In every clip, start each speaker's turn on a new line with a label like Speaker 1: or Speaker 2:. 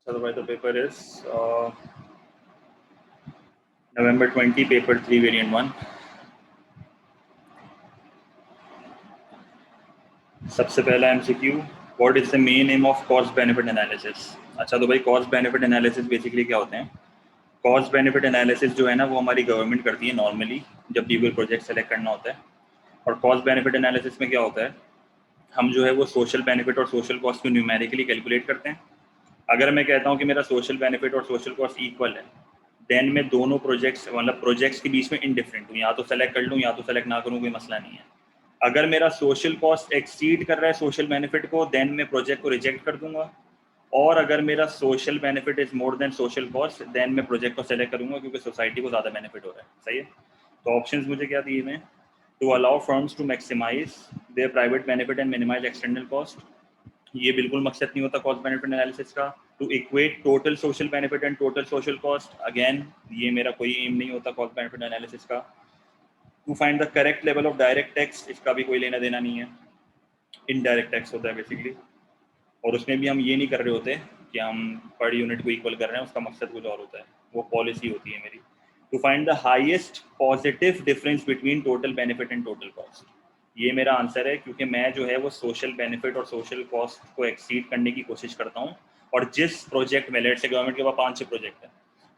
Speaker 1: Otherwise, the paper is November 20, paper 3, variant 1. सबसे पहला MCQ, what is the main M of cost benefit analysis. अच्छा, तो भाई cost benefit analysis basically क्या होते हैं? कॉस्ट बेनिफिट एनालिसिस जो है ना, वो हमारी गवर्नमेंट करती है नॉर्मली जब भी कोई प्रोजेक्ट सेलेक्ट करना होता है। और कॉस्ट बेनिफिट एनालिसिस में क्या होता है, हम जो है वो सोशल बेनिफिट और सोशल कॉस्ट को न्यूमेरिकली कैलकुलेट करते हैं। अगर मैं कहता हूँ कि मेरा सोशल बेनिफिट और सोशल कॉस्ट इक्वल है, देन मैं दोनों प्रोजेक्ट्स मतलब प्रोजेक्ट्स के बीच में इंडिफरेंट हूँ, या तो सेलेक्ट कर लूँ या तो सेलेक्ट ना करूँ, कोई मसला नहीं है। अगर मेरा सोशल कॉस्ट एक्सीड कर रहा है सोशल बेनिफिट को, देन मैं प्रोजेक्ट को रिजेक्ट कर दूंगा। और अगर मेरा social benefit is more than social cost, then मैं प्रोजेक्ट को सेलेक्ट करूंगा क्योंकि सोसाइटी को ज़्यादा बेनिफिट हो रहा है। सही है। तो ऑप्शंस मुझे क्या दिए हैं? To allow firms to maximise their private benefit and minimise external cost, ये बिल्कुल मकसद नहीं होता कॉस्ट बेनिफिट एनालिसिस का। To equate total social benefit and total social cost, again ये मेरा कोई एम नहीं होता कॉस्ट बेनिफिट एनालिसिस का। To find the correct level of direct tax, इसका भी कोई लेना देना नहीं है, इनडायरेक्ट टैक्स होता है बेसिकली। और उसमें भी हम ये नहीं कर रहे होते कि हम पर यूनिट को इक्वल कर रहे हैं, उसका मकसद कुछ और होता है, वो पॉलिसी होती है मेरी। To find the highest positive difference between total benefit and total cost, ये मेरा आंसर है क्योंकि मैं जो है वो सोशल बेनिफिट और सोशल कॉस्ट को एक्सीड करने की कोशिश करता हूँ। और जिस प्रोजेक्ट में, लेट से गवर्नमेंट के पास 5-6 प्रोजेक्ट है,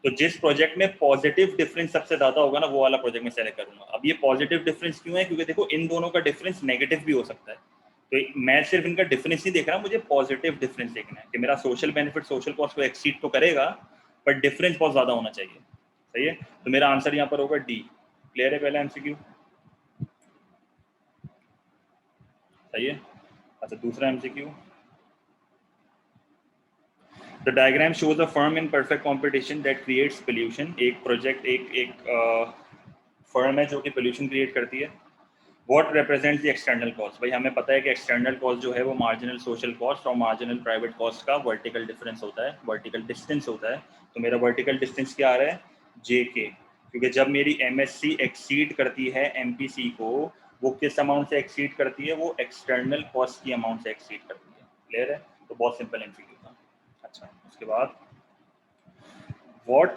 Speaker 1: तो जिस प्रोजेक्ट में पॉजिटिव डिफरेंस सबसे ज़्यादा होगा ना, वो वाला प्रोजेक्ट में सेलेक्ट करूंगा। अब ये पॉजिटिव डिफरेंस क्यों है? क्योंकि देखो इन दोनों का डिफरेंस नेगेटिव भी हो सकता है, तो मैं सिर्फ इनका डिफरेंस नहीं देख रहा, मुझे पॉजिटिव डिफरेंस देखना है कि मेरा सोशल बेनिफिट सोशल कॉस्ट को एक्सीड तो करेगा, बट डिफरेंस बहुत ज़्यादा होना चाहिए। सही है। तो मेरा आंसर यहाँ पर होगा डी। क्लियर है पहला MCQ? सही है। अच्छा, दूसरा MCQ, the diagram shows a firm in perfect competition that creates pollution. एक प्रोजेक्ट एक फर्म है जो कि पोल्यूशन क्रिएट करती है। What represents the external cost? भाई हमें पता है कि एक्सटर्नल कॉस्ट जो है वो मार्जिनल सोशल कॉस्ट और मार्जिनल प्राइवेट कॉस्ट का वर्टिकल डिफरेंस होता है, वर्टिकल डिस्टेंस होता है। तो मेरा वर्टिकल डिस्टेंस क्या आ रहा है? JK। क्योंकि जब मेरी MSC एक्सीड करती है MPC को, वो किस अमाउंट से एक्सीड करती है? वो एक्सटर्नल कॉस्ट की अमाउंट से एक्सीड करती है। क्लियर है? तो बहुत सिंपल MCQ था। अच्छा, उसके बाद what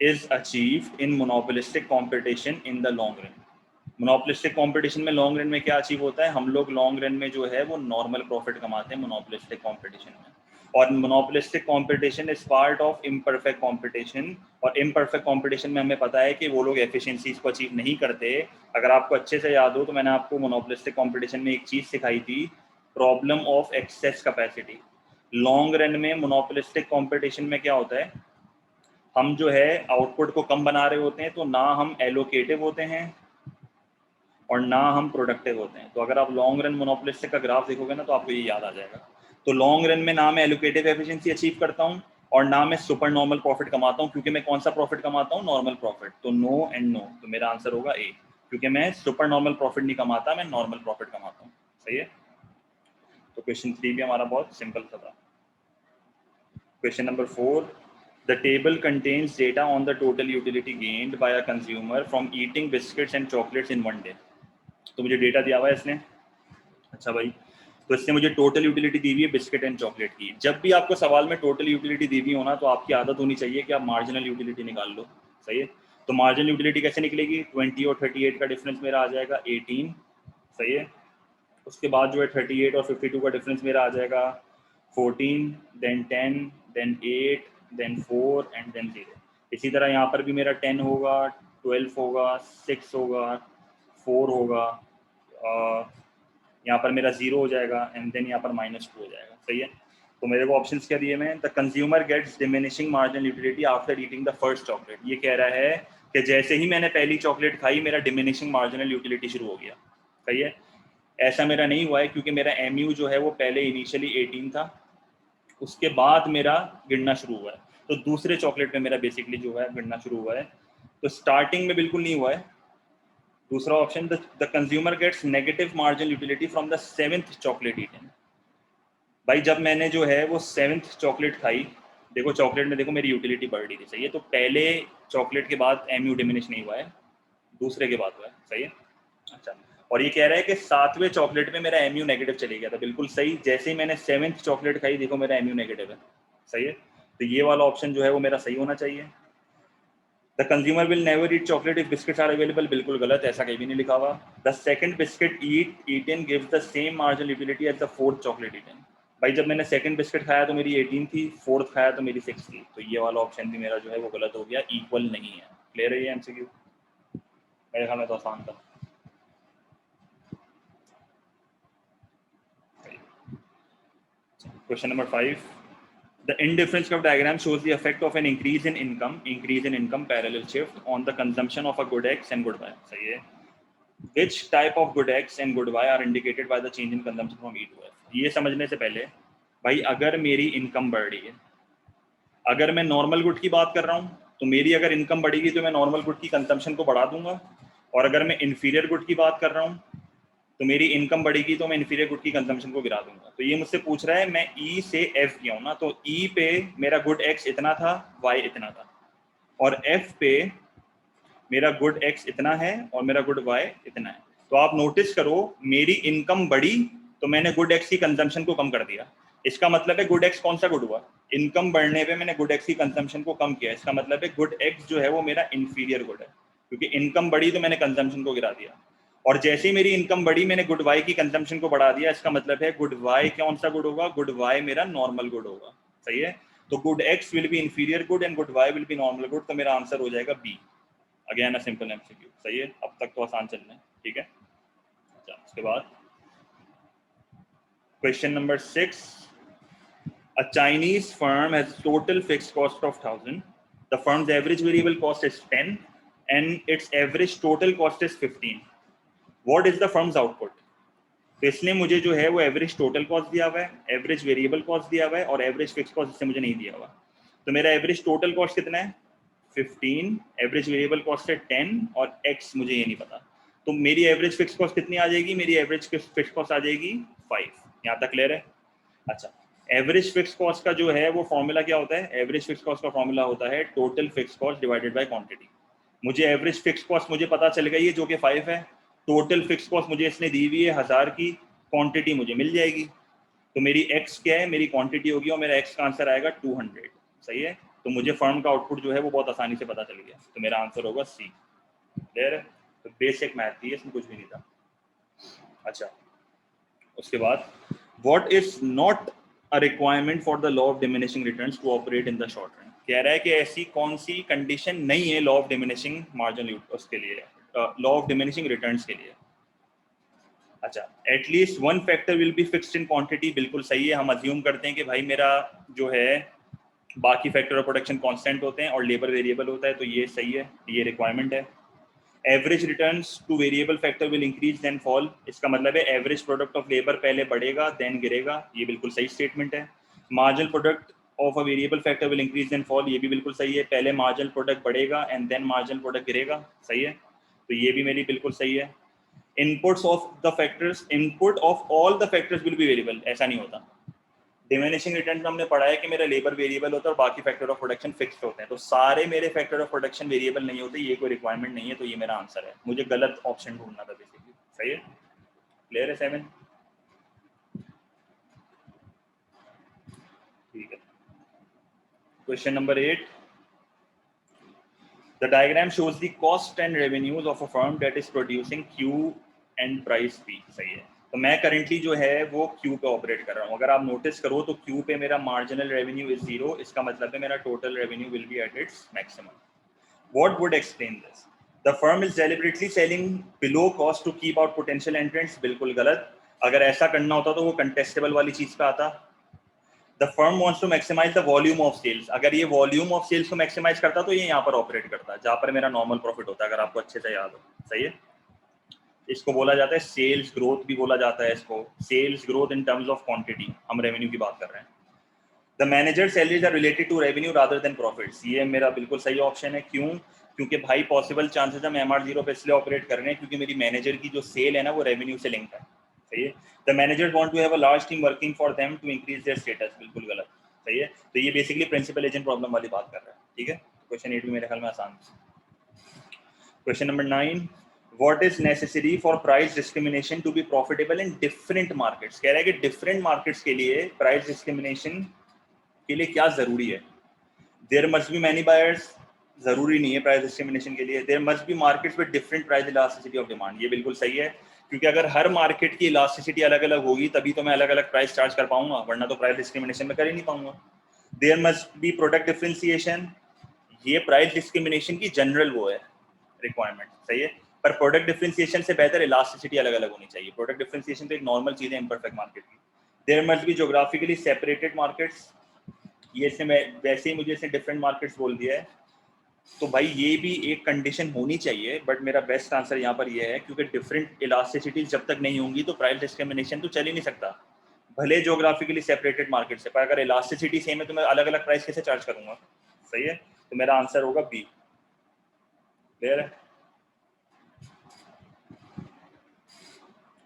Speaker 1: is achieved in monopolistic competition in the long run? Monopolistic competition में लॉन्ग रन में क्या अचीव होता है? हम लोग लॉन्ग रन में जो है वो नॉर्मल प्रॉफिट कमाते हैं मोनोपोलिस्टिक कंपटीशन में। और monopolistic competition is part of imperfect competition, और इम्परफेक्ट कंपटीशन में हमें पता है कि वो लोग एफिशिएंसीज को अचीव नहीं करते। अगर आपको अच्छे से याद हो तो मैंने आपको मोनोपोलिस्टिक कंपटीशन में एक चीज़ सिखाई थी, problem of access capacity. Long run में मोनोपोलिस्टिक कंपटीशन में क्या होता है, हम जो है आउटपुट को कम बना रहे होते हैं, तो ना हम एलोकेटिव होते हैं और ना हम प्रोडक्टिव होते हैं। तो अगर आप लॉन्ग रन मोनोपोलिस्टिक का ग्राफ देखोगे ना, तो आपको ये याद आ जाएगा। तो लॉन्ग रन में ना मैं एलोकेटिव एफिशिएंसी अचीव करता हूँ और ना मैं सुपर नॉर्मल प्रॉफिट कमाता हूँ, क्योंकि मैं कौन सा प्रॉफिट कमाता हूँ? Normal profit. तो नो एंड नो, तो मेरा आंसर होगा ए, क्योंकि मैं सुपर नॉर्मल प्रॉफिट नहीं कमाता, मैं नॉर्मल प्रॉफिट कमाता हूँ। सही है। तो क्वेश्चन 3 भी हमारा बहुत सिंपल सा था। Question number 4. The table contains data on the total utility gained by a consumer from eating biscuits and chocolates in one day. तो मुझे डेटा दिया हुआ है इसने। अच्छा भाई, तो इसने मुझे टोटल यूटिलिटी दी हुई है बिस्किट एंड चॉकलेट की। जब भी आपको सवाल में टोटल यूटिलिटी दी हुई हो ना, तो आपकी आदत होनी चाहिए कि आप मार्जिनल यूटिलिटी निकाल लो। सही है। तो मार्जिनल यूटिलिटी कैसे निकलेगी? 20 और 38 का डिफरेंस मेरा आ जाएगा 18। सही है। उसके बाद जो है 38 और 52 का डिफरेंस मेरा आ जाएगा 14, then 10, then 8, then 4 and then 0। इसी तरह यहाँ पर भी मेरा 10 होगा, 12 होगा, 6 होगा, 4 होगा, यहाँ पर मेरा 0 हो जाएगा एंड देन यहाँ पर -2 हो जाएगा। सही है। तो मेरे को ऑप्शंस क्या दिए मैं? The consumer gets diminishing marginal utility after eating the first chocolate. ये कह रहा है कि जैसे ही मैंने पहली चॉकलेट खाई, मेरा डिमिनिशिंग मार्जिनल यूटिलिटी शुरू हो गया। सही है। ऐसा मेरा नहीं हुआ है, क्योंकि मेरा MU जो है वो पहले इनिशियली 18 था, उसके बाद मेरा गिनना शुरू हुआ है। तो दूसरे चॉकलेट में मेरा बेसिकली जो है गिनना शुरू हुआ है, तो स्टार्टिंग में बिल्कुल नहीं हुआ है। दूसरा option, the consumer gets negative marginal utility from the 7th chocolate eaten. भाई जब मैंने जो है वो 7th चॉकलेट खाई, देखो चॉकलेट में देखो मेरी यूटिलिटी बढ़ रही थी। सही है। तो पहले चॉकलेट के बाद MU डिमिनिश नहीं हुआ है, दूसरे के बाद हुआ है। सही है। अच्छा, और ये कह रहा है कि 7वें चॉकलेट में मेरा MU नेगेटिव चले गया था। बिल्कुल सही। जैसे ही मैंने 7th चॉकलेट खाई, देखो मेरा MU नेगेटिव है। सही है। तो ये वाला ऑप्शन जो है वो मेरा सही होना चाहिए। The consumer will never eat chocolate if biscuits are available, बिल्कुल गलत, ऐसा कहीं भी नहीं लिखा हुआ। The second biscuit eaten gives the same marginal utility as the fourth chocolate eaten. भाई जब मैंने सेकंड बिस्किट खाया तो मेरी 18 थी, फोर्थ खाया तो मेरी 6 थी, तो ये वाला ऑप्शन भी मेरा जो है वो गलत हो गया, इक्वल नहीं है। क्लियर है ये एमसीक्यू? मेरे ख्याल में तो आसान था। Question number 5, the indifference curve diagram shows the effect of an increase in income parallel shift on the consumption of a good X and good Y. सही है। Which type of good X and good Y are indicated by the change in consumption from E to F? ये समझने से पहले भाई अगर मेरी income बढ़ रही है, अगर मैं नॉर्मल गुड की बात कर रहा हूँ तो मेरी अगर इनकम बढ़ेगी तो मैं नॉर्मल गुड की कंजम्पशन को बढ़ा दूंगा, और अगर मैं इन्फीरियर गुड की बात कर रहा हूँ तो मेरी इनकम बढ़ेगी तो मैं इन्फीरियर गुड की कंजम्पशन को गिरा दूंगा। तो ये मुझसे पूछ रहा है मैं ई से एफ गया हूँ ना, तो ई पे मेरा गुड एक्स इतना था, वाई इतना था, और एफ पे मेरा गुड एक्स इतना है और मेरा गुड वाई इतना है। तो आप नोटिस करो मेरी इनकम बढ़ी तो मैंने गुड एक्स की कंजम्पशन को कम कर दिया। इसका मतलब है गुड एक्स कौन सा गुड हुआ? इनकम बढ़ने पे मैंने गुड एक्स की कंजम्पशन को कम किया, इसका मतलब है गुड एक्स जो है वो मेरा इन्फीरियर गुड है, क्योंकि इनकम बढ़ी तो मैंने कंजम्पशन को गिरा दिया। और जैसे ही मेरी इनकम बढ़ी मैंने गुड वाई की कंजम्पशन को बढ़ा दिया, इसका मतलब है गुड वाई कौन सा गुड होगा? गुड वाई मेरा नॉर्मल गुड होगा। सही है। तो good X will be inferior good and good Y will be normal good, तो मेरा आंसर हो जाएगा B. Again a simple MCQ. सही है, अब तक तो आसान चल रहा है, ठीक है। अच्छा, उसके बाद question number 6, a Chinese firm has total fixed cost of 1000, the firm's average variable cost is 10 and its average total cost is 15, what is the firm's output? तो इसने मुझे जो है वो एवरेज टोटल कॉस्ट दिया हुआ है, एवरेज वेरिएबल कॉस्ट दिया हुआ है और एवरेज फिक्स कॉस्ट इससे मुझे नहीं दिया हुआ। तो मेरा एवरेज टोटल कॉस्ट कितना है? 15, एवरेज वेरिएबल कॉस्ट है 10 और एक्स मुझे ये नहीं पता। तो मेरी एवरेज फिक्स कॉस्ट कितनी आ जाएगी? मेरी एवरेज फिक्स कॉस्ट आ जाएगी 5। यहाँ तक क्लियर है? अच्छा, एवरेज फिक्स कॉस्ट का जो है वो फॉर्मूला क्या होता है? एवरेज फिक्स कॉस्ट का फॉर्मूला होता है total fix cost divided by quantity. मुझे एवरेज फिक्स कॉस्ट मुझे पता चल गई है जो कि 5 है, टोटल फिक्स कॉस्ट मुझे इसने दी हुई है 1000 की, क्वांटिटी मुझे मिल जाएगी। तो मेरी एक्स क्या है? मेरी क्वांटिटी होगी और मेरा एक्स का आंसर आएगा 200। सही है। तो मुझे फर्म का आउटपुट जो है वो बहुत आसानी से पता चल गया, तो मेरा आंसर होगा सी। क्लियर है? तो बेसिक मैथ थी, इसमें कुछ भी नहीं था। अच्छा, उसके बाद what is not a requirement for the law of diminishing returns to operate in the short run? कह रहा है कि ऐसी कौन सी कंडीशन नहीं है लॉ ऑफ डिमिनिशिंग मार्जिन उसके लिए, लॉ ऑफ डिमिनिशिंग रिटर्न्स के लिए। अच्छा, at least one factor will be fixed in quantity, बिल्कुल सही है। हम अज्यूम करते हैं कि भाई मेरा जो है बाकी फैक्टर ऑफ प्रोडक्शन कांस्टेंट होते हैं और लेबर वेरिएबल होता है, तो ये सही है, ये रिक्वायरमेंट है। Average returns to variable factor will increase then fall, इसका मतलब है एवरेज प्रोडक्ट ऑफ लेबर पहले बढ़ेगा देन गिरेगा, ये बिल्कुल सही स्टेटमेंट है। Marginal product of a variable factor will increase then fall, ये भी बिल्कुल सही है, पहले मार्जिनल प्रोडक्ट बढ़ेगा एंड देन मार्जिनल प्रोडक्ट गिरेगा। सही है, तो ये भी मेरी बिल्कुल सही है। Inputs of the factors, input of all the factors will be variable, ऐसा नहीं होता। डिमिनिशिंग रिटर्न में हमने पढ़ा है कि मेरा लेबर वेरिएबल होता है और बाकी फैक्टर ऑफ प्रोडक्शन फिक्स्ड होते हैं, तो सारे मेरे फैक्टर ऑफ प्रोडक्शन वेरिएबल नहीं होते, ये कोई रिक्वायरमेंट नहीं है, तो ये मेरा आंसर है। मुझे गलत ऑप्शन ढूंढना था बेसिकली। सही है, क्लियर है 7? ठीक है। Question number 8, the diagram shows the cost and revenues of a firm that is producing Q and price P। सही है, तो मैं करेंटली जो है वो Q पे ऑपरेट कर रहा हूँ। अगर आप नोटिस करो तो Q पे मेरा मार्जिनल रेवेन्यू इज 0, इसका मतलब है मेरा total revenue will be at its maximum. What would explain this? The firm is deliberately selling below cost to keep out potential entrants, बिल्कुल गलत। अगर ऐसा करना होता तो वो contestable वाली चीज पे आता। The firm wants to maximize the volume of sales, अगर ये volume of sales को maximize करता तो ये यहाँ पर ऑपरेट करता, जहाँ पर मेरा नॉर्मल प्रॉफिट होता है, अगर आपको अच्छे से याद हो। सही है, इसको बोला जाता है सेल्स ग्रोथ भी बोला जाता है, इसको sales growth in terms of quantity, हम रेवेन्यू की बात कर रहे हैं। The manager salaries are related to revenue rather than profits, ये मेरा बिल्कुल सही ऑप्शन है। क्यों? क्योंकि भाई पॉसिबल चांसेस हम MR0 पे इसलिए ऑपरेट कर रहे हैं क्योंकि मेरी मैनेजर की जो सेल है ना वो रेवेन्यू से लिंक है। सही है। The manager want to have a large team working for them to increase their status, बिल्कुल गलत। सही है, तो ये बेसिकली प्रिंसिपल एजेंट प्रॉब्लम वाली बात कर रहा है। ठीक है, क्वेश्चन 8 भी मेरे ख्याल में आसान है। Question number 9, what is necessary for price discrimination to be profitable in different markets? कह रहा है कि डिफरेंट मार्केट्स के लिए प्राइस डिस्क्रिमिनेशन के लिए क्या जरूरी है। There must be many buyers, जरूरी नहीं है प्राइस डिस्क्रिमिनेशन के लिए. There must be markets with different price elasticity of demand. ये बिल्कुल सही है, क्योंकि अगर हर मार्केट की इलास्टिसिटी अलग अलग होगी तभी तो मैं अलग अलग प्राइस चार्ज कर पाऊंगा, वरना तो प्राइस डिस्क्रिमिनेशन में कर ही नहीं पाऊंगा. There must be product differentiation. ये प्राइस डिस्क्रिमिनेशन की जनरल वो है रिक्वायरमेंट, सही है, पर प्रोडक्ट डिफरेंशिएशन से बेहतर इलास्टिसिटी अलग अलग होनी चाहिए. प्रोडक्ट डिफरेंशिएशन तो एक नॉर्मल चीज है इम्परफेक्ट मार्केट की. There must be geographically separated markets. ये से मैं वैसे ही मुझे इसने डिफरेंट मार्केट्स बोल दिया है, तो भाई ये भी एक कंडीशन होनी चाहिए, बट मेरा बेस्ट आंसर यहाँ पर ये है, क्योंकि डिफरेंट इलास्टिसिटीज जब तक नहीं होंगी तो प्राइस डिस्क्रिमिनेशन तो चल ही नहीं सकता, भले ज्योग्राफिकली सेपरेटेड मार्केट से. पर अगर इलास्टिसिटी सेम है तो मैं अलग अलग प्राइस कैसे चार्ज करूंगा, सही है. तो मेरा आंसर होगा बी. क्लियर है.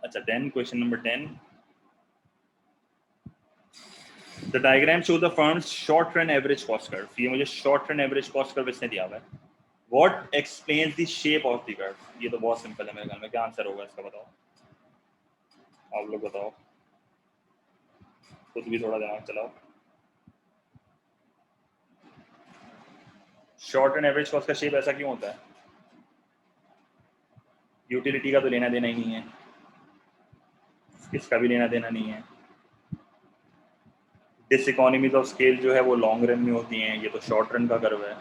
Speaker 1: अच्छा, then question number 10. The diagram shows the firm's short run average cost curve. ये मुझे short run average cost curve इसने दिया हुआ है. What explains the shape of the curve? ये तो बहुत सिंपल है मेरे ख्याल में. क्या आंसर होगा इसका बताओ, आप लोग बताओ, खुद भी थोड़ा दिमाग चलाओ. शॉर्ट रन एवरेज कॉस्ट का शेप ऐसा क्यों होता है? यूटिलिटी का तो लेना देना ही नहीं है, इसका भी लेना देना नहीं है. डिसइकोनॉमीज ऑफ स्केल जो है वो लॉन्ग रन में होती हैं, ये तो शॉर्ट रन का कर्व है.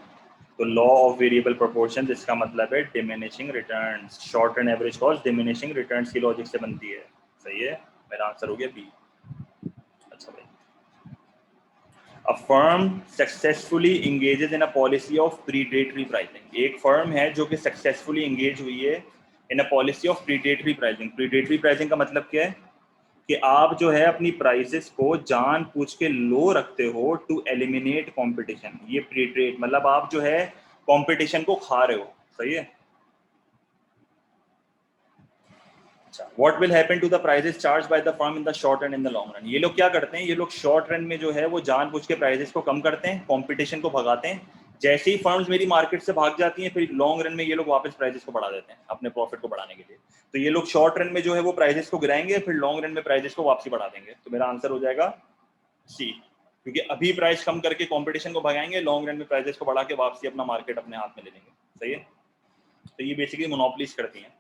Speaker 1: तो लॉ ऑफ वेरिएबल प्रोपोर्शन, इसका मतलब है diminishing returns. Short run average cost diminishing returns की लॉजिक से बनती है, सही है. मेरा आंसर हो गया बी. अच्छा भाई. A firm successfully engages in a policy of predatory pricing. एक फर्म है जो कि सक्सेसफुली एंगेज हुई है in a policy of predatory pricing. Predatory pricing का मतलब क्या है कि आप जो है अपनी प्राइसेस को जानबूझ के लो रखते हो टू एलिमिनेट कंपटीशन. ये प्रीडेट मतलब आप जो है कंपटीशन को खा रहे हो, सही है. What will happen to the prices charged by the firm in the short run, in the long run? ये लोग क्या करते हैं, ये लोग शॉर्ट रन में जो है वो जानबूझ के प्राइसेस को कम करते हैं, कंपटीशन को भगाते हैं. जैसे ही फर्म्स मेरी मार्केट से भाग जाती हैं, फिर लॉन्ग रन में ये लोग वापस प्राइसेस को बढ़ा देते हैं अपने प्रॉफिट को बढ़ाने के लिए. तो ये लोग शॉर्ट रन में जो है वो प्राइसेस को गिराएंगे, फिर लॉन्ग रन में प्राइसेस को वापसी बढ़ा देंगे. तो मेरा आंसर हो जाएगा सी, क्योंकि अभी प्राइस कम करके कंपटीशन को भगाएंगे, लॉन्ग रन में प्राइसेस को बढ़ा के वापसी अपना मार्केट अपने हाथ में ले लेंगे, सही है. तो ये बेसिकली मोनोपोलीज करती हैं.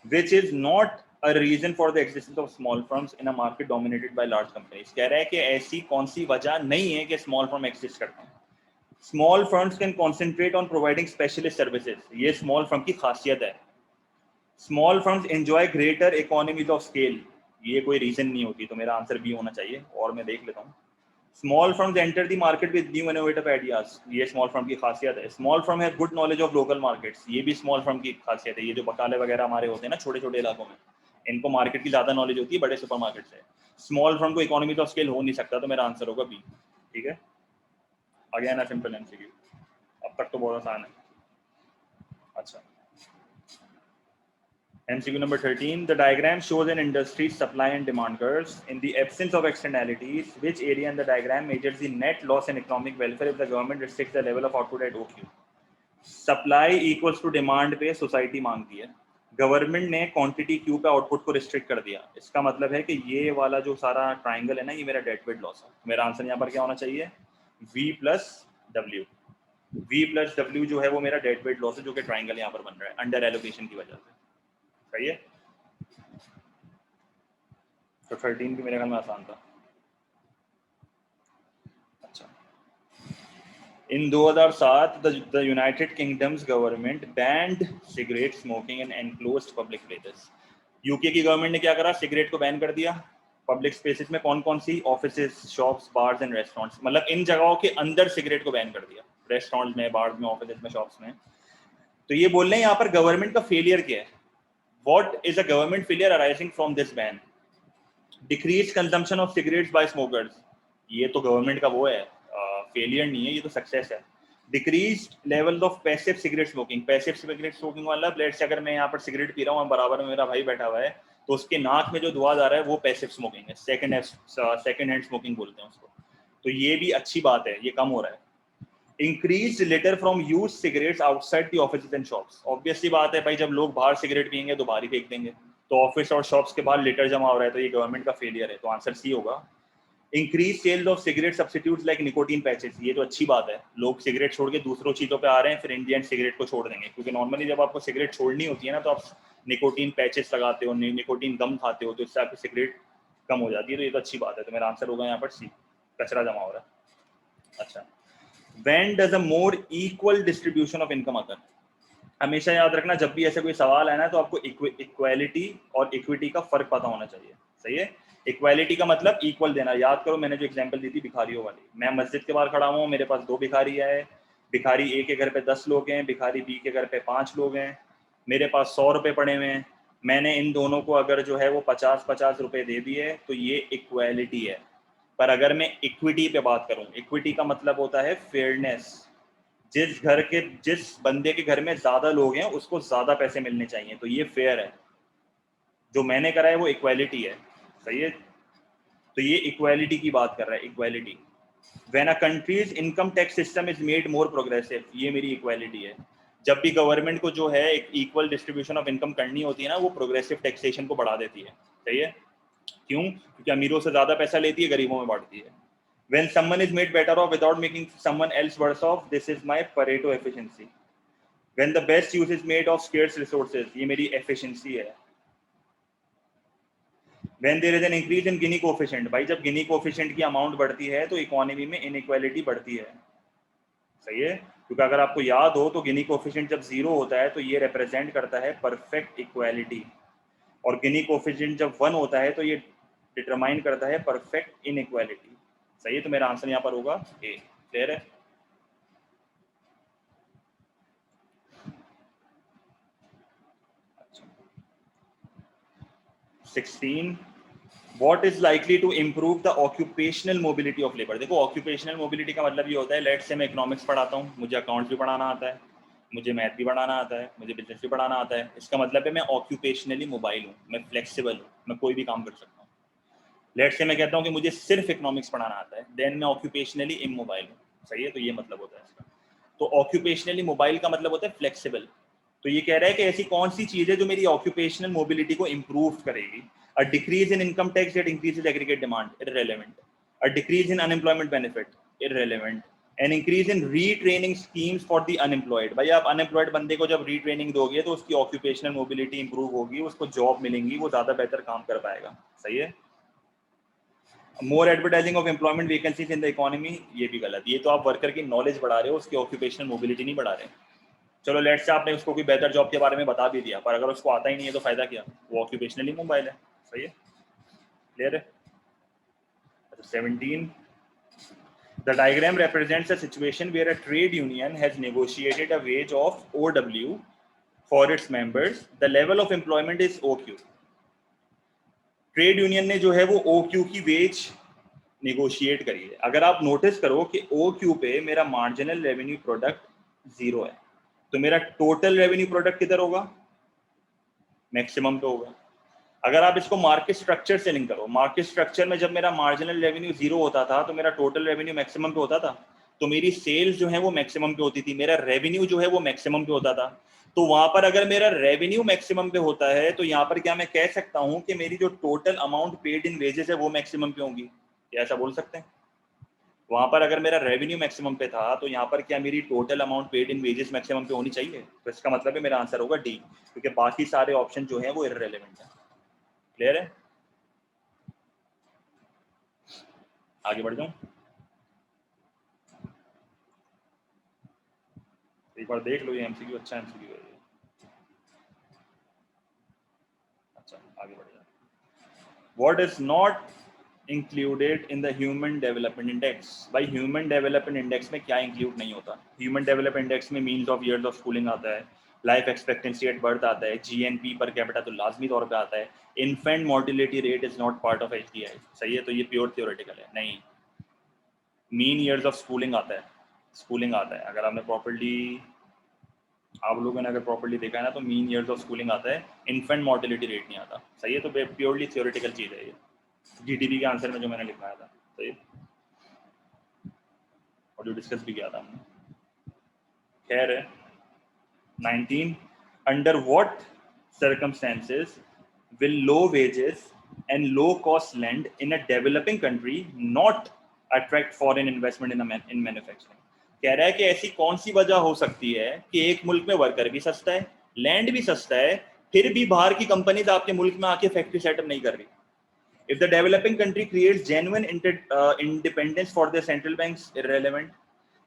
Speaker 1: which is not a reason for the existence of small firms in a market dominated by large companies. कह रहा है कि ऐसी कौन सी वजह नहीं है कि small firm exist करते हैं. Small firms can concentrate on providing specialist services. ये small firm की खासियत है. Small firms enjoy greater economies of scale. ये कोई रीजन नहीं होती, तो मेरा आंसर बी होना चाहिए. और मैं देख लेता हूँ. Small firms enter the market with new innovative ideas. ये small firm की खासियत है. Small firm has good knowledge of local markets. ये भी small firm की खासियत है. ये जो बकाले वगैरह हमारे होते हैं ना छोटे छोटे इलाकों में, इनको मार्केट की ज्यादा नॉलेज होती है बड़े सुपर मार्केट से. स्मॉल फर्म को इकोनॉमी ऑफ स्केल हो नहीं सकता, तो मेरा आंसर होगा बी. ठीक है, आगे आना सिंपल एमसीक्यू. अब तक तो बहुत आसान है. अच्छा, MCQ number 13. The diagram shows an industry's supply and demand curves. In the absence of externalities, which area in the diagram measures the net loss in economic welfare if the government restricts the level of output at OQ? Supply equals to demand पे society मांगती है, government ने quantity Q पे output को restrict कर दिया. इसका मतलब है कि ये वाला जो सारा ट्राइंगल है ना, ये मेरा डेड वेट लॉस है. मेरा आंसर यहाँ पर क्या होना चाहिए, V plus W. V plus W जो है वो मेरा डेड वेट लॉस है, जो कि ट्राइंगल यहाँ पर बन रहा है अंडर एलोकेशन की वजह से, सही है. तो 13 भी मेरे ख्याल में आसान था. अच्छा, इन 2007 the United Kingdom's government banned cigarette smoking in enclosed public places. UK की गवर्नमेंट ने क्या करा, सिगरेट को बैन कर दिया पब्लिक स्पेसेस में. कौन कौन सी, offices, shops, bars and restaurants. मतलब इन जगहों के अंदर सिगरेट को बैन कर दिया, रेस्टोरेंट्स में, बार्स में, ऑफिसेस में, शॉप्स में. तो ये बोल रहे हैं यहाँ पर गवर्नमेंट का फेलियर क्या है. What is a government failure arising from this ban? Decrease consumption of cigarettes by smokers. ये तो गवर्नमेंट का वो है, फेलियर नहीं है, ये तो सक्सेस है. Decrease level of passive cigarette smoking. Passive cigarette smoking मतलब लेट्स से अगर मैं यहाँ पर सिगरेट पी रहा हूँ, बराबर में मेरा भाई बैठा हुआ है, तो उसके नाक में जो धुआं जा रहा है वो पैसिव स्मोकिंग है. सेकंड हैंड स्मोकिंग बोलते हैं उसको. तो ये भी अच्छी बात है, ये कम हो रहा है. Increase litre from use cigarettes outside the office and shops. Obviously बात है भाई, जब लोग बाहर सिगरेट पियेंगे तो बाहर ही फेंक देंगे, तो ऑफिस और शॉप्स के बाहर लिटर जमा हो रहा है, तो ये गवर्नमेंट का फेलियर है. तो आंसर सी होगा. Increase sales of cigarette substitutes like nicotine patches, ये तो अच्छी बात है, लोग सिगरेट छोड़ के दूसरों चीज़ों पे आ रहे हैं, फिर इंडियन सिगरेट को छोड़ देंगे, क्योंकि नॉर्मली जब आपको सिगरेट छोड़नी होती है ना तो आप निकोटीन पैचेस लगाते हो, निकोटीन गम खाते हो, तो इससे आपकी सिगरेट कम हो जाती है, तो ये तो अच्छी बात है। तो मेरा आंसर होगा यहाँ पर सी, कचरा जमा हो रहा है। अच्छा, when does a more equal distribution of income occur, हमेशा याद रखना जब भी ऐसे कोई सवाल है ना तो आपको इक्वालिटी और इक्विटी का फर्क पता होना चाहिए। सही है, इक्वालिटी का मतलब इक्वल देना। याद करो मैंने जो एग्जांपल दी थी भिखारियों वाली, मैं मस्जिद के बाहर खड़ा हूँ, मेरे पास 2 भिखारी है, भिखारी ए के घर पे 10 लोग हैं, भिखारी बी के घर पे 5 लोग हैं, मेरे पास 100 रुपये पड़े हुए हैं, मैंने इन दोनों को अगर जो है वो 50-50 रुपये दे दिए तो ये इक्वालिटी है। पर अगर मैं इक्विटी पे बात करूँ, इक्विटी का मतलब होता है फेयरनेस, जिस बंदे के घर में ज्यादा लोग हैं उसको ज्यादा पैसे मिलने चाहिए, तो ये फेयर है। जो मैंने करा है वो इक्वालिटी है। सही है, तो ये इक्वालिटी की बात कर रहा है, equality. When a countries income tax system is made more progressive, ये मेरी इक्वालिटी है। जब भी गवर्नमेंट को जो है एक इक्वल डिस्ट्रीब्यूशन ऑफ इनकम करनी होती है ना, वो प्रोग्रेसिव टैक्सेशन को बढ़ा देती है। सही है, क्यों? क्योंकि अमीरों से ज्यादा पैसा लेती है, गरीबों में बांटती है। When someone is made better off without making someone else worse off, this is my Pareto efficiency. When the best use is made of scarce resources, ये मेरी efficiency है। When there is an increase in Gini coefficient, भाई जब Gini coefficient की amount बढ़ती है तो economy में इनइक्वालिटी बढ़ती है। सही है, क्योंकि अगर आपको याद हो तो Gini coefficient जब 0 होता है तो ये रिप्रेजेंट करता है परफेक्ट इक्वालिटी, और Gini coefficient जब 1 होता है तो ये डिटरमाइन करता है परफेक्ट इनइक्वालिटी। सही है, तो मेरा आंसर यहाँ पर होगा ए। क्लियर है? अच्छा, 16, What is likely to improve the occupational mobility of labor? देखो ऑक्यूपेशनल मोबिलिटी का मतलब ये होता है, लेट्स से मैं इकोनॉमिक्स पढ़ाता हूँ, मुझे अकाउंट्स भी पढ़ाना आता है, मुझे मैथ भी पढ़ाना आता है, मुझे बिजनेस भी पढ़ाना आता है, इसका मतलब है मैं ऑक्यूपेशनली मोबाइल हूँ, मैं फ्लेक्सिबल हूँ, मैं कोई भी काम कर सकता हूँ। लेट्स से मैं कहता हूँ कि मुझे सिर्फ इकोनॉमिक्स पढ़ाना आता है, देन मैं ऑक्यूपेशनली इमोबाइल हूँ। सही है, तो ये मतलब होता है इसका। तो ऑक्यूपेशनली मोबाइल का मतलब होता है फ्लेक्सिबल। तो ये कह रहा है कि ऐसी कौन सी चीज है जो मेरी ऑक्यूपेशनल मोबिलिटी को इंप्रूव करेगी। A decrease in income tax that increases aggregate demand, irrelevant. A decrease in unemployment benefit, irrelevant. N increase in retraining schemes for the unemployed, भाई आप अनएम्प्लॉयड बंदे को जब रीट्रेनिंग दोगे तो उसकी ऑक्यूपेशनल मोबिलिटी इंप्रूव होगी, उसको जॉब मिलेंगी, वो ज्यादा बेहतर काम कर पाएगा। सही है। More advertising of employment vacancies in the economy, ये भी गलत, ये तो आप वर्कर की नॉलेज बढ़ा रहे हो, उसकी ऑक्यूपेशनल मोबिलिटी नहीं बढ़ा रहे। चलो लेट्स से आपने उसको कोई बेहतर जॉब के बारे में बता भी दिया, पर अगर उसको आता ही नहीं है तो फायदा क्या, वो ऑक्यूपेशनली मोबाइल है। सही है, क्लियर है? 17, the diagram represents a situation where a trade union has negotiated a wage of OW for its members. The level of employment is OQ. Trade union ने जो है वो OQ की वेज नेगोशिएट करी है। अगर आप नोटिस करो कि OQ पे मेरा मार्जिनल रेवेन्यू प्रोडक्ट 0 है, तो मेरा टोटल रेवेन्यू प्रोडक्ट किधर होगा? मैक्सिमम पे होगा। अगर आप इसको मार्केट स्ट्रक्चर से लिंक करो, मार्केट स्ट्रक्चर में जब मेरा मार्जिनल रेवेन्यू 0 होता था तो मेरा टोटल रेवेन्यू मैक्सिमम पे होता था, तो मेरी सेल्स जो है वो मैक्सिमम पे होती थी, मेरा रेवेन्यू जो है वो मैक्सिमम पे होता था। तो वहां पर अगर मेरा रेवेन्यू मैक्सिमम पे होता है तो यहाँ पर क्या मैं कह सकता हूँ कि मेरी जो total amount paid in wages है वो मैक्सिमम पे होंगी? क्या ऐसा बोल सकते हैं? वहां पर अगर मेरा रेवेन्यू मैक्सिमम पे था तो यहाँ पर क्या मेरी total amount paid in wages maximum पे होनी चाहिए? तो इसका मतलब है मेरा आंसर होगा डी, क्योंकि बाकी सारे ऑप्शन जो है वो इररिलेवेंट है। क्लियर है? आगे बढ़ जाऊं, एक बार देख लो, ये एमसीक्यू अच्छा एमसीक्यू है ये। अच्छा, आगे बढ़ जाओ। What is not included in the human development index? भाई ह्यूमन डेवलपमेंट इंडेक्स में क्या इंक्लूड नहीं होता? ह्यूमन डेवलपमेंट इंडेक्स में means of years of schooling आता है, लाइफ एक्सपेक्टेंसी एट बर्थ आता है, जीएनपी पर कैपिटा तो लाजमी तौर पे आता है, infant mortality rate is not part of HDI. सही है, तो ये प्योर थियोरेटिकल है। नहीं, मीन ईयर्स ऑफ स्कूलिंग आता है, स्कूलिंग आता है। अगर आपने प्रॉपर्ली, आप लोगों ने अगर प्रॉपर्ली देखा है ना तो मीन ईयर्स ऑफ स्कूलिंग आता है, इन्फेंट मोर्टिलिटी रेट नहीं आता। सही है, तो प्योरली थियोरेटिकल चीज़ है ये, जीडीपी के आंसर में जो मैंने लिखवाया था। सही, और जो डिस्कस भी किया था हमने। खैर है। 19, under what circumstances will low wages and low cost lend in a developing country not attract foreign investment in manufacturing. कह रहा है कि ऐसी कौन सी वजह हो सकती है कि एक मुल्क में वर्कर भी सस्ता है, लैंड भी सस्ता है, फिर भी बाहर की कंपनीज आपके मुल्क में आके फैक्ट्री सेटअप नहीं कर रही. If the developing country creates genuine independence for the central banks, irrelevant.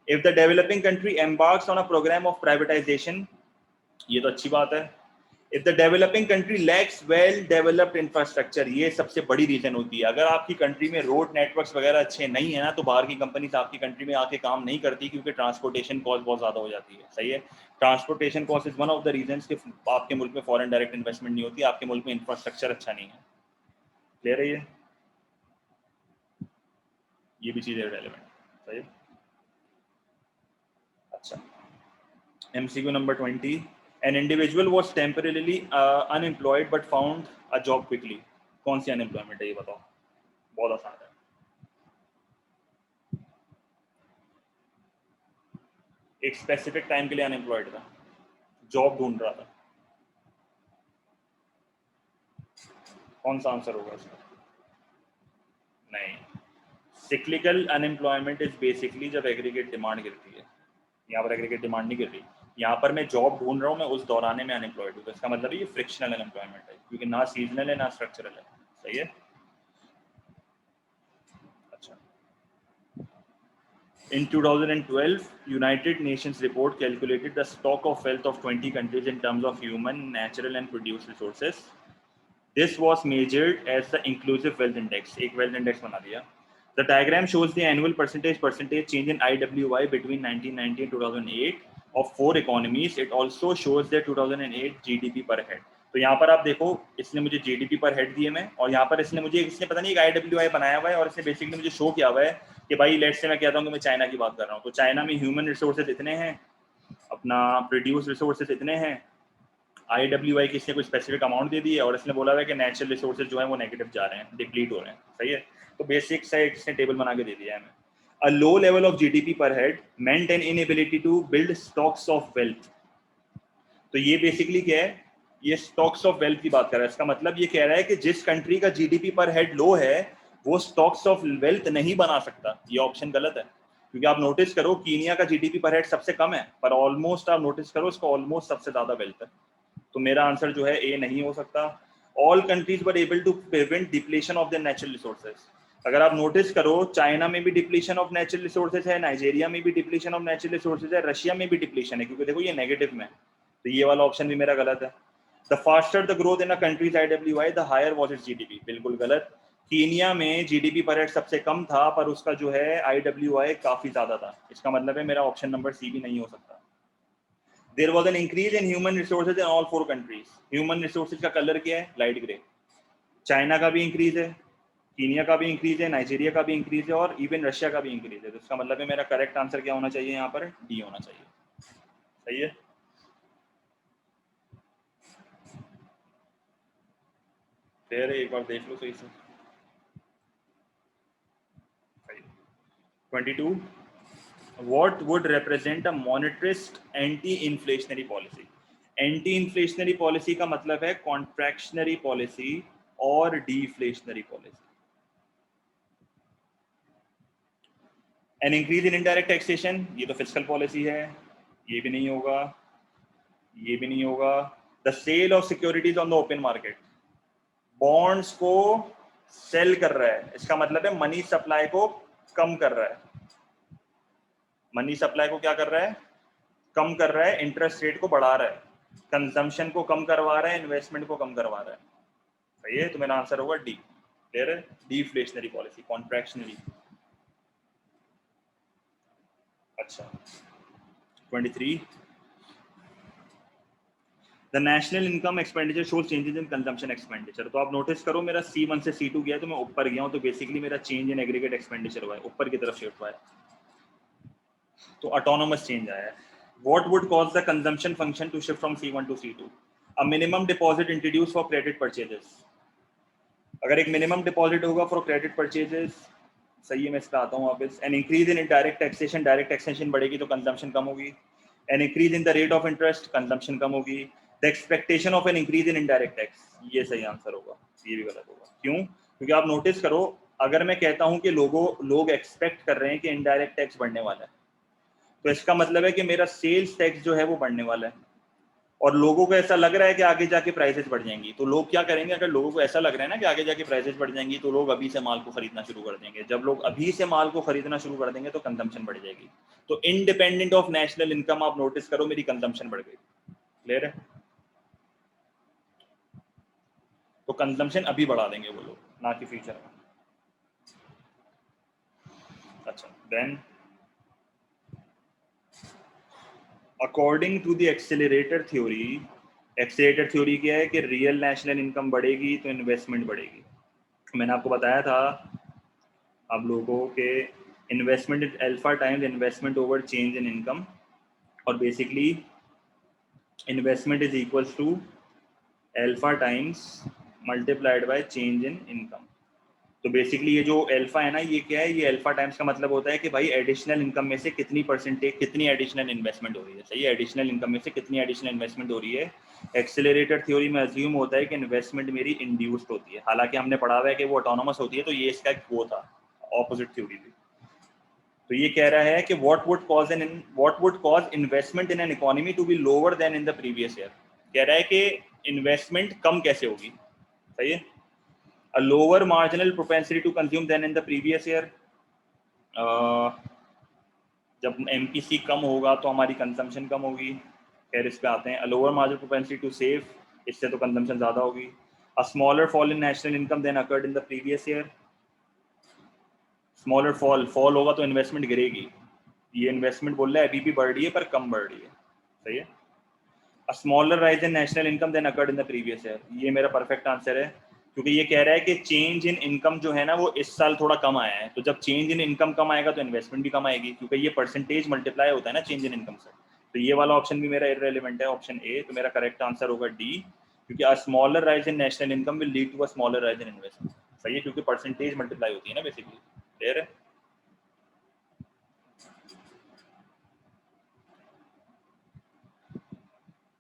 Speaker 1: If the developing country embarks on a program of privatization, ये तो अच्छी बात है. If the developing country lacks well developed infrastructure, ये सबसे बड़ी रीजन होती है. अगर आपकी कंट्री में रोड नेटवर्क्स वगैरह अच्छे नहीं है ना, तो बाहर की कंपनीज आपकी कंट्री में आके काम नहीं करती, क्योंकि ट्रांसपोर्टेशन कॉस्ट बहुत ज्यादा हो जाती है. सही है. Transportation cost is one of the reasons कि आपके मुल्क में फॉरेन डायरेक्ट इन्वेस्टमेंट नहीं होती, आपके मुल्क में इंफ्रास्ट्रक्चर अच्छा नहीं है. क्लियर है ये भी चीजें रेलेवेंट. सही है. अच्छा, MCQ number 20. An individual was temporarily unemployed but found a job quickly. कौन सी अनएम्प्लॉयमेंट है ये बताओ. बहुत आसान है. एक स्पेसिफिक टाइम के लिए अनएम्प्लॉयड था, जॉब ढूंढ रहा था. कौन सा आंसर होगा इसका? नहीं. सिक्लिकल अनएम्प्लॉयमेंट इज बेसिकली जब एग्रीगेट डिमांड गिरती है. यहाँ पर एग्रीगेट डिमांड नहीं गिर रही. यहाँ पर मैं जॉब ढूंढ रहा हूँ, मैं उस दौरान में अनएम्प्लॉयड हूँ, तो इसका मतलब ये फ्रिक्शनल अनएम्प्लॉयमेंट है, क्योंकि ना सीजनल है ना स्ट्रक्चरल है. सही है. अच्छा, in 2012 United Nations report calculated the stock of wealth of 20 countries in terms of human, natural and produced resources. This was measured as the inclusive wealth index. एक wealth index बना दिया. The diagram shows the annual percentage change in IWI between 1990 and 2008 of 4 economies. It also shows the 2008 GDP per head. तो यहाँ पर आप देखो, इसने मुझे GDP पर हेड दिए मैं, और यहाँ पर इसने पता नहीं एक IWI बनाया हुआ है, और इसने बेसिकली मुझे शो किया हुआ है कि भाई लेट्स से मैं कहता हूँ कि मैं चाइना की बात कर रहा हूँ, तो चाइना में ह्यूमन रिसोर्सेज इतने हैं, अपना प्रोड्यूस रिसोर्सेज इतने हैं, IWI की इसने कोई स्पेसिफिक अमाउंट दे दी है, और इसने बोला है कि नेचुरल रिसोर्सेज जो है वो नेगेटिव जा रहे हैं, डिप्लीट हो रहे हैं. सही है. तो बेसिक से इसने टेबल बना के दे दिया है हमें. A low level of GDP per head meant an inability to build stocks of wealth. तो ये बेसिकली क्या है, ये स्टॉक्स ऑफ वेल्थ की बात कर रहा है. इसका मतलब ये कह रहा है कि जिस कंट्री का GDP पर हेड लो है वो स्टॉक्स ऑफ वेल्थ नहीं बना सकता. ये ऑप्शन गलत है, क्योंकि आप नोटिस करो कीनिया का GDP पर हेड सबसे कम है, पर ऑलमोस्ट आप नोटिस करो इसका ऑलमोस्ट सबसे ज्यादा वेल्थ है. तो मेरा आंसर जो है ए नहीं हो सकता. All countries were able to prevent depletion of the natural resources. अगर आप नोटिस करो चाइना में भी डिप्लीशन ऑफ नेचुरल रिसोर्सेज है, नाइजीरिया में भी डिप्लीशन ऑफ नेचुरल रिसोर्सेज है, रशिया में भी डिप्लीशन है, क्योंकि देखो ये नेगेटिव में. तो ये वाला ऑप्शन भी मेरा गलत है. The faster the growth in a countries IWI the higher was its GDP. बिल्कुल गलत. कीनिया में GDP पर हेड सबसे कम था, पर उसका जो है IWI काफी ज्यादा था. इसका मतलब है मेरा ऑप्शन नंबर सी भी नहीं हो सकता. There was an increase in human resources in all 4 countries. Human resources का कलर क्या है? Light grey. चाइना का भी इंक्रीज है, कीनिया का भी इंक्रीज है, नाइजीरिया का भी इंक्रीज है, और इवन रशिया का भी इंक्रीज है. तो इसका मतलब है मेरा करेक्ट आंसर क्या होना चाहिए यहाँ पर? डी होना चाहिए. सही है. फिर एक बार देख लो सही से. 22. What would represent a monetarist anti-inflationary policy? Anti-inflationary policy का मतलब है contractionary policy और deflationary policy. An increase in indirect taxation, ये तो fiscal policy है, ये भी नहीं होगा, ये भी नहीं होगा. The sale of securities on the open market, bonds को sell कर रहा है, इसका मतलब है money supply को कम कर रहा है. मनी सप्लाई को क्या कर रहा है? कम कर रहा है. इंटरेस्ट रेट को बढ़ा रहा है, कंजम्पशन को कम करवा रहा है, इन्वेस्टमेंट को कम करवा रहा है. सही है. तो मेरा आंसर होगा डी. क्लियर है. Deflationary policy, contractionary. अच्छा, 23. The national income expenditure shows changes in consumption expenditure. तो आप नोटिस करो मेरा C1 से C2 गया, तो मैं ऊपर गया हूँ, तो बेसिकली मेरा चेंज इन एग्रीगेट एक्सपेंडिचर हुआ है, ऊपर की तरफ शिफ्ट हुआ है, तो ऑटोनोमस चेंज आया है. What would cause the consumption function to shift from C1 to C2? A minimum deposit introduced for credit purchases. अगर एक मिनिमम डिपॉजिट होगा फॉर क्रेडिट परचेजेस, सही है, मैं इसका आता हूँ वापस. An increase in direct taxation, direct taxation बढ़ेगी तो कंजम्पशन कम होगी. An increase in the rate of interest, consumption कम होगी. The expectation of an increase in indirect tax, ये सही आंसर होगा. ये भी गलत होगा। क्यों? क्योंकि आप नोटिस करो, अगर मैं कहता हूं कि लोग एक्सपेक्ट कर रहे हैं कि इनडायरेक्ट टैक्स बढ़ने वाला है, तो इसका मतलब है कि मेरा सेल्स टैक्स जो है वो बढ़ने वाला है, और लोगों को ऐसा लग रहा है कि आगे जाके प्राइसेस बढ़ जाएंगी। तो लोग क्या करेंगे? अगर लोगों को ऐसा लग रहा है ना कि आगे जाके प्राइसेस बढ़ जाएंगी, तो लोग अभी से माल को खरीदना शुरू कर देंगे। जब लोग अभी से माल को खरीदना शुरू कर देंगे तो कंजम्पशन बढ़ जाएगी। तो इंडिपेंडेंट ऑफ नेशनल इनकम आप नोटिस करो मेरी कंजम्पशन बढ़ गई। क्लियर है? तो कंजम्पशन अभी बढ़ा देंगे वो लोग, ना कि फ्यूचर में। अच्छा, then according to the accelerator theory क्या है कि रियल नेशनल इनकम बढ़ेगी तो इन्वेस्टमेंट बढ़ेगी। मैंने आपको बताया था आप लोगों के investment is alpha times investment over change in income, और basically investment is equals to alpha times multiplied by change in income. तो बेसिकली ये जो अल्फा है ना, ये क्या है? ये अल्फा टाइम्स का मतलब होता है कि भाई एडिशनल इनकम में से कितनी परसेंटेज, कितनी एडिशनल इन्वेस्टमेंट हो रही है। सही है? एडिशनल इनकम में से कितनी एडिशनल इन्वेस्टमेंट हो रही है। एक्सेलरेटर थ्योरी में अज्यूम होता है कि इन्वेस्टमेंट मेरी इंड्यूस्ड होती है, हालांकि हमने पढ़ा हुआ है कि वो ऑटोनोमस होती है, तो ये इसका एक वो था, ऑपोजिट थ्योरी थी। तो ये कह रहा है कि what would cause investment in an economy to be lower than in the previous year. कह रहा है कि इन्वेस्टमेंट कम कैसे होगी। सही है? a lower marginal propensity to consume than in the previous year. जब MPC कम होगा तो हमारी कंजम्पशन कम होगी। खैर इस पे आते हैं। a lower marginal propensity to save, इससे तो कंजम्पशन ज़्यादा होगी। a smaller fall in national income than occurred in the previous year. Smaller fall होगा तो इन्वेस्टमेंट गिरेगी। ये इन्वेस्टमेंट बोल रहा है अभी भी बढ़ रही है पर कम बढ़ रही है। सही है? a smaller rise in national income than occurred in the previous year. ये मेरा परफेक्ट आंसर है, क्योंकि ये कह रहा है कि चेंज इन इनकम जो है ना वो इस साल थोड़ा कम आया है। तो जब चेंज इन इनकम कम आएगा तो इन्वेस्टमेंट भी कम आएगी, क्योंकि ये परसेंटेज मल्टीप्लाई होता है ना चेंज इन इनकम से। तो ये वाला ऑप्शन भी मेरा इररेलेवेंट है, ऑप्शन ए। तो मेरा करेक्ट आंसर होगा डी, क्योंकि a smaller rise in national income will lead to a smaller rise in investment. सही है? क्योंकि परसेंटेज मल्टीप्लाई होती है ना बेसिकली। क्लियर है?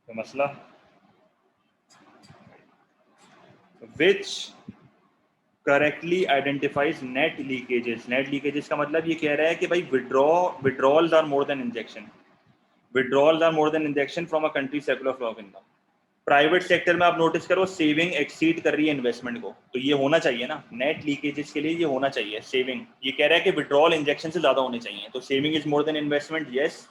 Speaker 1: तो मसला which correctly identifies net leakages. Net leakages का मतलब ये कह रहा है कि भाई withdrawals are more than injection, withdrawals are more than injection from a country circular flow of income. Private sector में आप नोटिस करो सेविंग एक्सीड कर रही है इन्वेस्टमेंट को, तो ये होना चाहिए ना नेट लीकेजेस के लिए, ये होना चाहिए सेविंग। ये कह रहा है कि विड्रॉल इंजेक्शन से ज्यादा होने चाहिए, तो saving is more than investment, yes.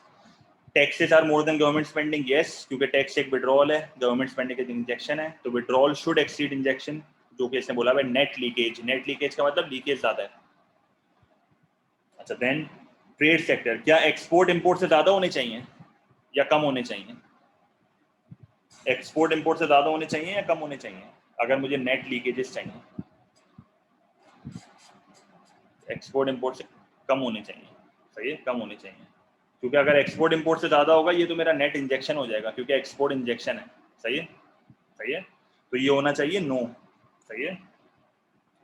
Speaker 1: Taxes are more than government spending, yes, क्योंकि टैक्स एक विड्रॉल है, गवर्नमेंट स्पेंडिंग एक इंजेक्शन है, तो विड्रॉल शुड एक्सीड इंजेक्शन, जो कि इसने बोला है नेट लीकेज। नेट लीकेज का मतलब लीकेज ज्यादा है। अच्छा, देन ट्रेड सेक्टर, क्या एक्सपोर्ट इंपोर्ट से ज्यादा होने चाहिए या कम होने चाहिए? एक्सपोर्ट इंपोर्ट से ज्यादा होने चाहिए या कम होने चाहिए अगर मुझे नेट लीकेजेस चाहिए? एक्सपोर्ट इंपोर्ट से कम होने चाहिए। सही है? कम होने चाहिए, क्योंकि अगर एक्सपोर्ट इंपोर्ट से ज्यादा होगा ये तो मेरा नेट इंजेक्शन हो जाएगा, क्योंकि एक्सपोर्ट इंजेक्शन है। सही है? सही है? तो ये होना चाहिए नो। सही है?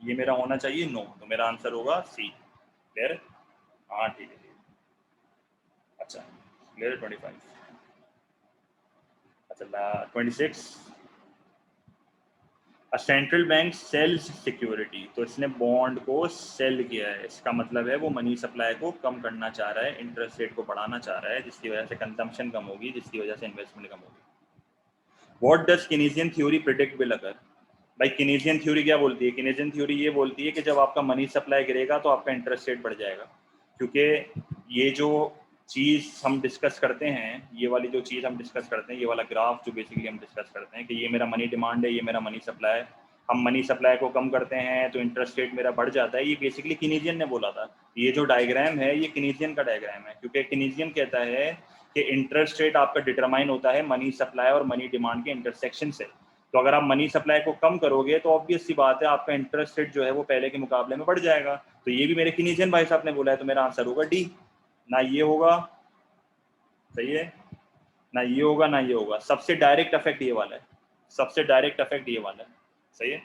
Speaker 1: ये मेरा होना चाहिए नो, तो मेरा आंसर होगा सी। क्लियर? हाँ ठीक है। अच्छा, क्लियर। 25। अच्छा, 26। सेंट्रल बैंक सेल्स सिक्योरिटी, तो इसने बॉन्ड को सेल किया है, इसका मतलब है वो मनी सप्लाई को कम करना चाह रहा है, इंटरेस्ट रेट को बढ़ाना चाह रहा है, जिसकी वजह से कंजम्पशन कम होगी, जिसकी वजह से इन्वेस्टमेंट कम होगी। What does Keynesian theory predict will occur? भाई कीनेसियन थ्योरी क्या बोलती है? कीनेसियन थ्योरी ये बोलती है कि जब आपका मनी सप्लाई गिरेगा तो आपका इंटरेस्ट रेट बढ़ जाएगा, क्योंकि ये जो चीज़ हम डिस्कस करते हैं, ये वाली जो चीज़ हम डिस्कस करते हैं, ये वाला ग्राफ जो बेसिकली हम डिस्कस करते हैं कि ये मेरा मनी डिमांड है, ये मेरा मनी सप्लाई है, हम मनी सप्लाई को कम करते हैं तो इंटरेस्ट रेट मेरा बढ़ जाता है। ये बेसिकली कीनेसियन ने बोला था। ये जो डायग्राम है ये कीनेसियन का डायग्राम है, क्योंकि कीनेसियन कहता है कि इंटरेस्ट रेट आपका डिटरमाइन होता है मनी सप्लाई और मनी डिमांड के इंटरसेक्शन से। तो अगर आप मनी सप्लाई को कम करोगे तो ऑब्वियस सी बात है आपका इंटरेस्ट रेट जो है वो पहले के मुकाबले में बढ़ जाएगा। तो ये भी मेरे कीनेसियन भाई साहब ने बोला है, तो मेरा आंसर होगा डी। ना ये होगा, सही है, ना ये होगा, ना ये होगा। सबसे डायरेक्ट इफेक्ट ये वाला है, सबसे डायरेक्ट इफेक्ट ये वाला है। सही है?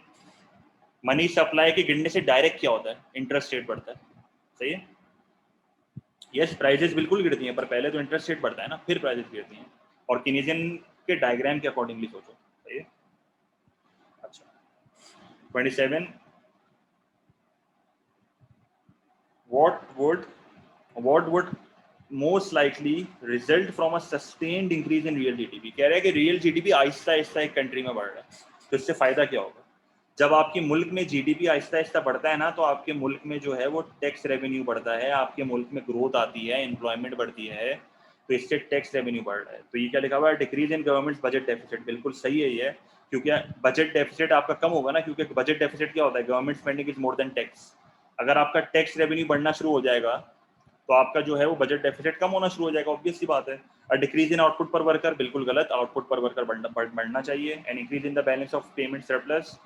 Speaker 1: मनी सप्लाई के गिरने से डायरेक्ट क्या होता है? इंटरेस्ट रेट बढ़ता है। सही है? यस, प्राइजेस बिल्कुल गिरती हैं, पर पहले तो इंटरेस्ट रेट बढ़ता है ना, फिर प्राइजेस गिरती हैं। और कीनेसियन के डायग्राम के अकॉर्डिंगली सोचो। सही है? अच्छा, 27, what would most likely result from a sustained increase in real GDP? कह रहा है कि रियल जीडीपी आहिस्ता आहिस्ता एक कंट्री में बढ़ रहा है, तो इससे फायदा क्या होगा? जब आपके मुल्क में जीडीपी आहिस्ता आहिस्ता बढ़ता है ना, तो आपके मुल्क में जो है वो टैक्स रेवेन्यू बढ़ता है, आपके मुल्क में ग्रोथ आती है, एम्प्लॉयमेंट बढ़ती है, तो इससे टैक्स रेवेन्यू बढ़ रहा है। तो ये क्या लिखा हुआ है? Decrease in government budget deficit. बिल्कुल सही है ये, क्योंकि बजट डेफिसिट आपका कम होगा ना, क्योंकि बजट डेफिसिट क्या होता है? Government spending is more then tax. अगर आपका टैक्स रेवेन्यू बढ़ना शुरू हो जाएगा तो आपका जो है वो बजट डेफिसिट कम होना शुरू हो जाएगा, ऑब्वियस सी बात है। और डिक्रीज इन आउटपुट पर वर्कर, बिल्कुल गलत, आउटपुट पर वर्कर बढ़ना चाहिए। And increase in the balance of payment surplus,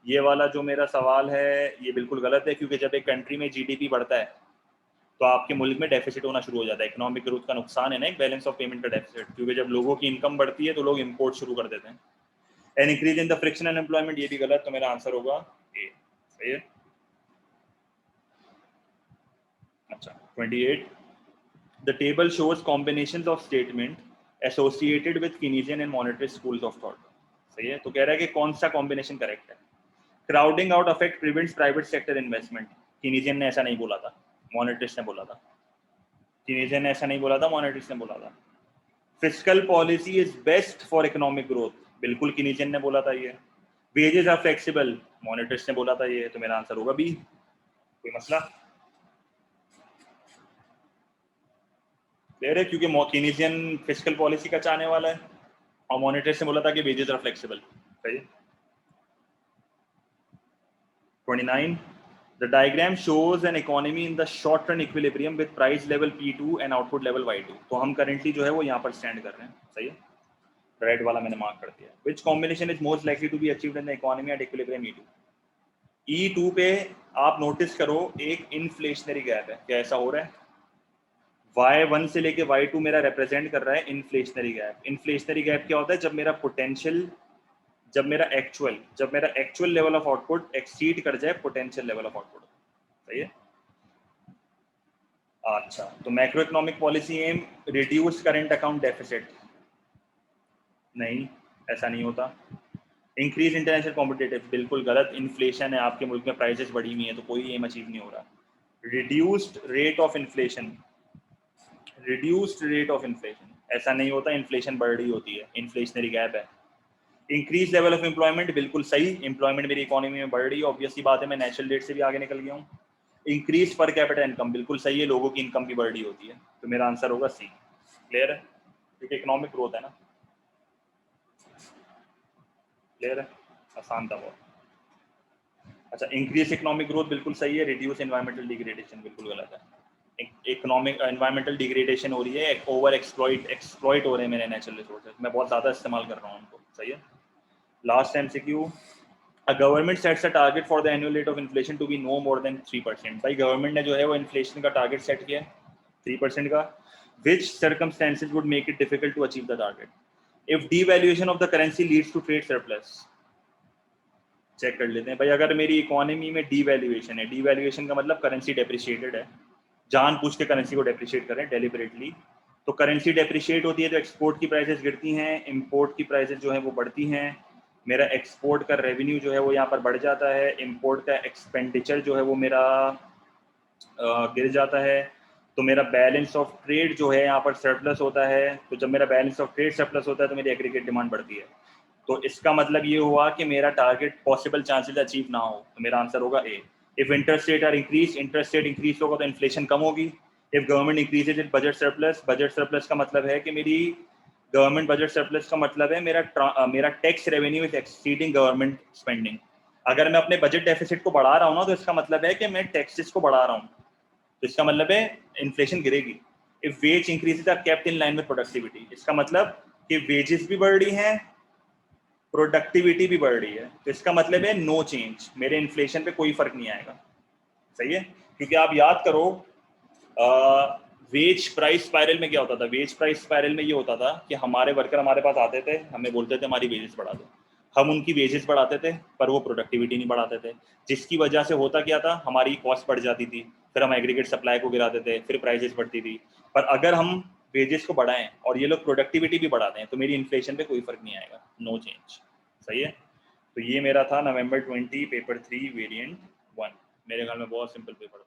Speaker 1: ये वाला जो मेरा सवाल है ये बिल्कुल गलत है, क्योंकि जब एक कंट्री में जीडीपी बढ़ता है तो आपके मुल्क में डेफिसिट होना शुरू हो जाता है। इकोनॉमिक ग्रोथ का नुकसान है ना एक बैलेंस ऑफ पेमेंट का डेफिसिट, क्योंकि जब लोगों की इनकम बढ़ती है तो लोग इंपोर्ट शुरू कर देते हैं। And increase in the friction and employment, ये भी गलत, तो मेरा आंसर होगा ए। सही है। अच्छा 28, the table shows combinations of statement associated with Keynesian and monetary schools of thought. सही है, तो कह रहा है कि कौन सा कॉम्बिनेशन करेक्ट है? Crowding out effect prevents private sector investment, Keynesian ने ऐसा नहीं बोला था, मॉनेटरिस्ट ने बोला था। कीनेसियन ने ऐसा नहीं बोला था, मॉनेटरिस्ट ने बोला था। Fiscal policy is best for economic growth, बिल्कुल कीनेसियन ने बोला था ये। वेजेस आर फ्लेक्सिबल, मॉनेटरिस्ट ने बोला था ये, तो मेरा आंसर होगा बी। कोई मसला? क्लियर है, क्योंकि कीनेसियन फिस्कल पॉलिसी का चाहने वाला है और मॉनेटरिस्ट ने बोला था कि वेजेस आर फ्लेक्सिबल। सही है। 29, the diagram shows an economy in the short run equilibrium with price level P2 and output level Y2। तो हम currently जो है वो यहाँ पर स्टैंड कर रहे हैं। सही है, रेड वाला मैंने मार्क कर दिया। Which combination is most likely to be achieved in the economy at equilibrium E2? E2 पे आप नोटिस करो एक इन्फ्लेशनरी गैप है, क्या ऐसा हो रहा है? Y1 से लेके Y2 मेरा रिप्रेजेंट कर रहा है इन्फ्लेशनरी गैप। इन्फ्लेशनरी गैप क्या होता है? जब मेरा पोटेंशियल, जब मेरा actual level of output exceed कर जाए पोटेंशियल लेवल ऑफ आउटपुट। सही है। अच्छा, तो macro economic policy aim reduce current account deficit, नहीं, ऐसा नहीं होता। इंक्रीज इंटरनेशनल कॉम्पिटिटिव, बिल्कुल गलत, इन्फ्लेशन है आपके मुल्क में, प्राइसेस बढ़ी हुई है, तो कोई एम अचीव नहीं हो रहा। रिड्यूस्ड रेट ऑफ इन्फ्लेशन, ऐसा नहीं होता, इन्फ्लेशन बढ़ रही होती है, इन्फ्लेशनरी गैप है। इंक्रीज लेवल ऑफ एम्प्लॉयमेंट, बिल्कुल सही, एम्प्लॉयमेंट मेरी इकोनॉमी में बढ़ रही है, ऑब्वियस सी बात है, मैं नेचुरल रेट से भी आगे निकल गया हूँ। इंक्रीज पर कैपिटल इनकम, बिल्कुल सही है, लोगों की इनकम भी बढ़ रही होती है, तो मेरा आंसर होगा सी। क्लियर है, क्योंकि इकोनॉमिक ग्रोथ है ना। क्लियर है, आसान था बहुत। अच्छा, इंक्रीज इकोनॉमिक ग्रोथ बिल्कुल सही है, रिड्यूस एनवायरमेंटल डिग्रेडेशन बिल्कुल गलत है। इकोनॉमिक एनवायरमेंटल डिग्रेडेशन हो रही है, ओवर एक्सप्लॉइट हो रहे हैं मेरे नेचुरल रिसोर्सेज, मैं बहुत ज़्यादा इस्तेमाल कर रहा हूँ उनको। सही है। Last MCQ, A government sets a target for the annual rate of inflation to be no more than 3%। भाई गवर्नमेंट ने जो है वो इन्फ्लेशन का टारगेट सेट किया है 3% का। Which circumstances would make it difficult to achieve the target? If devaluation of the currency leads to trade surplus। Check कर लेते हैं भाई, अगर मेरी इकोनॉमी में डीवैल्यूएशन है, डीवैल्यूएशन का मतलब करेंसी डेप्रिशिएटेड है, जान पूछ के करेंसी को डेप्रिशिएट करें डेलिबरेटली, तो करेंसी डेप्रिशिएट होती है तो एक्सपोर्ट की प्राइसेस गिरती हैं, इंपोर्ट की प्राइसेस जो है वो बढ़ती हैं, मेरा एक्सपोर्ट का रेवेन्यू जो है वो यहाँ पर बढ़ जाता है, इंपोर्ट का एक्सपेंडिचर जो है वो मेरा गिर जाता है, तो मेरा बैलेंस ऑफ ट्रेड जो है यहाँ पर सरप्लस होता है। तो जब मेरा बैलेंस ऑफ ट्रेड सरप्लस होता है तो मेरी एग्रीगेट डिमांड बढ़ती है, तो इसका मतलब ये हुआ कि मेरा टारगेट पॉसिबल चांसेस अचीव ना हो, तो मेरा आंसर होगा A. If interest rate are increase, interest rate increase होगा तो इन्फ्लेशन कम होगी। If government increases it budget surplus का मतलब है कि मेरी गवर्नमेंट बजट सरप्लस का मतलब है मेरा tax revenue is exceeding government spending. अगर मैं अपने बजट डेफिसिट को बढ़ा रहा हूँ ना, तो इसका मतलब है कि मैं टैक्सेस को बढ़ा रहा हूँ, तो इसका मतलब है इन्फ्लेशन गिरेगी। If wage increases are kept in line with productivity, इसका मतलब कि वेजेस भी बढ़ रही हैं, प्रोडक्टिविटी भी बढ़ रही है, तो इसका मतलब है नो चेंज, मेरे इन्फ्लेशन पे कोई फर्क नहीं आएगा। सही है, क्योंकि आप याद करो वेज प्राइस स्पाइरल में क्या होता था? वेज प्राइस स्पाइरल में ये होता था कि हमारे वर्कर हमारे पास आते थे, हमें बोलते थे हमारी वेजेस बढ़ा दो, हम उनकी वेजेस बढ़ाते थे पर वो प्रोडक्टिविटी नहीं बढ़ाते थे, जिसकी वजह से होता क्या था, हमारी कॉस्ट बढ़ जाती थी, फिर हम एग्रीगेट सप्लाई को गिराते थे, फिर प्राइसेस बढ़ती थी। पर अगर हम वेजेस को बढ़ाएं और ये लोग प्रोडक्टिविटी भी बढ़ाते हैं तो मेरी इन्फ्लेशन पे कोई फर्क नहीं आएगा, नो चेंज। सही है, तो ये मेरा था नवंबर 20 पेपर 3 वेरिएंट 1। मेरे ख्याल में बहुत सिंपल पेपर था।